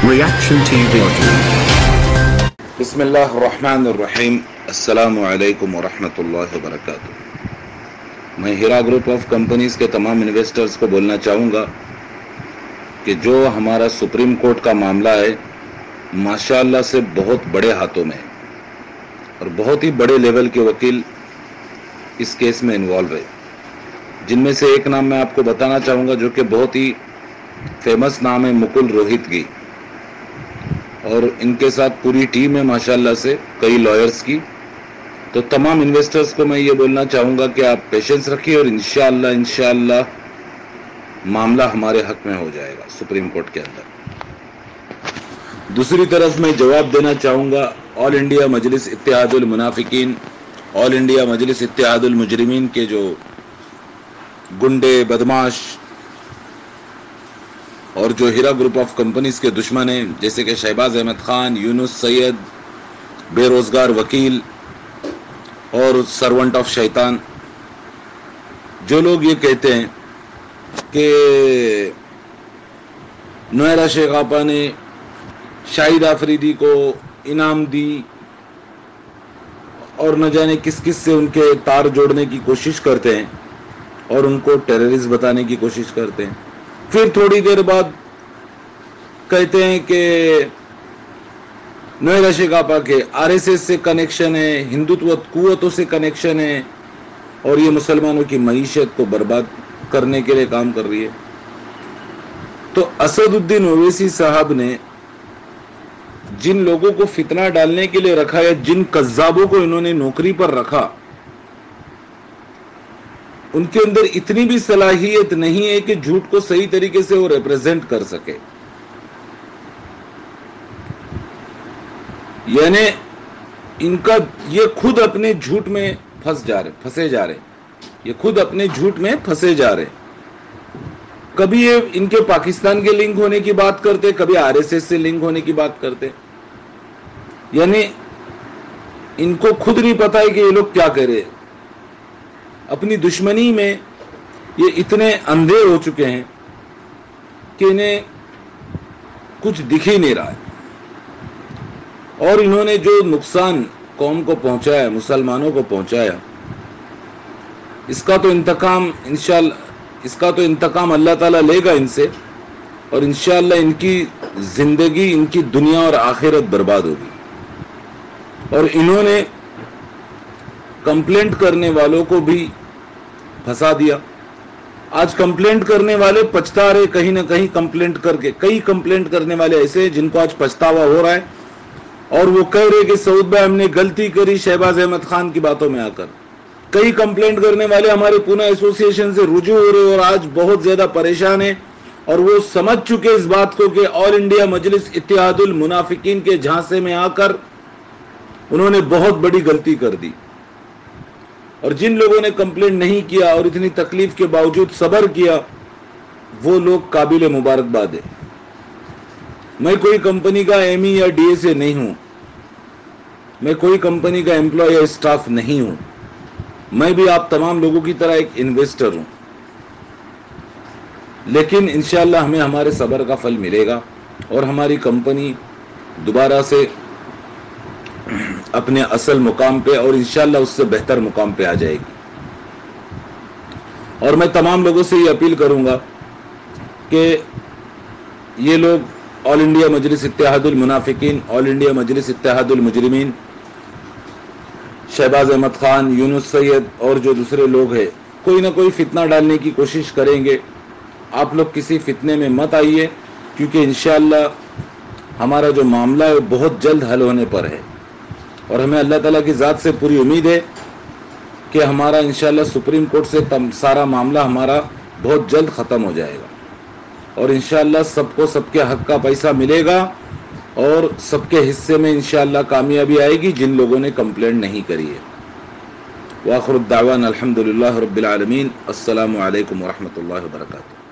Reaction TV audio. बिस्मिल्लाहिर्रहमानिर्रहीम। अस्सलामु अलैकुम वरहमतुल्लाहि वबरकातुहू। मैं हीरा ग्रुप ऑफ कंपनीज के तमाम इन्वेस्टर्स को बोलना चाहूँगा कि जो हमारा सुप्रीम कोर्ट का मामला है माशाअल्लाह से बहुत बड़े हाथों में है और बहुत ही बड़े लेवल के वकील इस केस में इन्वॉल्व है, जिनमें से एक नाम मैं आपको बताना चाहूँगा जो कि बहुत ही फेमस नाम है मुकुल रोहितगी, और इनके साथ पूरी टीम है माशाअल्लाह से कई लॉयर्स की। तो तमाम इन्वेस्टर्स को मैं ये बोलना चाहूँगा कि आप पेशेंस रखिए और इंशाअल्लाह मामला हमारे हक में हो जाएगा सुप्रीम कोर्ट के अंदर। दूसरी तरफ मैं जवाब देना चाहूँगा ऑल इंडिया मजलिस इत्तेहादुल मुनाफिकीन, ऑल इंडिया मजलिस इत्तेहादुल मुजरिमीन के जो गुंडे बदमाश और जो हीरा ग्रुप ऑफ कंपनीज के दुश्मन हैं, जैसे कि शहबाज अहमद खान, यूनुस सैयद, बेरोजगार वकील और सर्वेंट ऑफ शैतान, जो लोग ये कहते हैं कि नोएरा शेख आपा ने शाहिद आफरीदी को इनाम दी और न जाने किस किस से उनके तार जोड़ने की कोशिश करते हैं और उनको टेररिस्ट बताने की कोशिश करते हैं, फिर थोड़ी देर बाद कहते हैं कि नोएरा शेख आपा के आरएसएस से कनेक्शन है, हिंदुत्व कुव्वतों से कनेक्शन है और ये मुसलमानों की मईशत को बर्बाद करने के लिए काम कर रही है। तो असदुद्दीन ओवैसी साहब ने जिन लोगों को फितना डालने के लिए रखा या जिन कज्जाबों को इन्होंने नौकरी पर रखा, उनके अंदर इतनी भी सलाहियत नहीं है कि झूठ को सही तरीके से वो रिप्रेजेंट कर सके। यानी इनका ये खुद अपने झूठ में फंसे जा रहे, ये खुद अपने झूठ में फंसे जा रहे। कभी ये इनके पाकिस्तान के लिंक होने की बात करते, कभी आरएसएस से लिंक होने की बात करते। यानी इनको खुद नहीं पता है कि ये लोग क्या कह रहे हैं। अपनी दुश्मनी में ये इतने अंधे हो चुके हैं कि इन्हें कुछ दिख ही नहीं रहा है। और इन्होंने जो नुकसान कौम को पहुंचाया, मुसलमानों को पहुंचाया, इसका तो इंतकाम अल्लाह ताला लेगा इनसे, और इंशाअल्लाह इनकी जिंदगी, इनकी दुनिया और आखिरत बर्बाद होगी। और इन्होंने कंप्लेंट करने वालों को भी फंसा दिया। आज कंप्लेंट करने वाले पछता रहे कहीं ना कहीं कंप्लेंट करके। कई कंप्लेंट करने वाले ऐसे हैं जिनको आज पछतावा हो रहा है और वो कह रहे कि सऊद भाई हमने गलती करी शहबाज अहमद खान की बातों में आकर। कई कंप्लेंट करने वाले हमारे पूना एसोसिएशन से रुजू हो रहे और आज बहुत ज्यादा परेशान है और वो समझ चुके इस बात को कि ऑल इंडिया मजलिस इत्तेहादुल मुनाफिकीन के झांसे में आकर उन्होंने बहुत बड़ी गलती कर दी। और जिन लोगों ने कंप्लेंट नहीं किया और इतनी तकलीफ के बावजूद सब्र किया, वो लोग काबिल मुबारकबाद है। मैं कोई कंपनी का एमई या डीएसए नहीं हूं, मैं कोई कंपनी का एम्प्लॉय या स्टाफ नहीं हूं, मैं भी आप तमाम लोगों की तरह एक इन्वेस्टर हूं। लेकिन इंशाअल्लाह हमें हमारे सब्र का फल मिलेगा और हमारी कंपनी दोबारा से अपने असल मुकाम पे और इंशाअल्लाह उससे बेहतर मुकाम पे आ जाएगी। और मैं तमाम लोगों से ये अपील करूंगा कि ये लोग ऑल इंडिया मजलिस इत्तेहादुल मुनाफिकीन, ऑल इंडिया मजलिस इत्तेहादुल मुजरिमीन, शहबाज अहमद खान, यूनुस सैयद और जो दूसरे लोग हैं, कोई ना कोई फितना डालने की कोशिश करेंगे। आप लोग किसी फितने में मत आइए, क्योंकि इंशाअल्लाह हमारा जो मामला है वो बहुत जल्द हल होने पर है और हमें अल्लाह ताला की ज़ात से पूरी उम्मीद है कि हमारा इंशाअल्लाह सुप्रीम कोर्ट से सारा मामला हमारा बहुत जल्द ख़त्म हो जाएगा और इंशाअल्लाह सबको सबके हक का पैसा मिलेगा और सबके हिस्से में इंशाअल्लाह कामयाबी आएगी जिन लोगों ने कंप्लेंट नहीं करी है। व आखिर दावाना अल्हम्दुलिल्लाह रब्बिल आलमीन। अस्सलामु अलैकुम व रहमतुल्लाहि व बरकातुहू।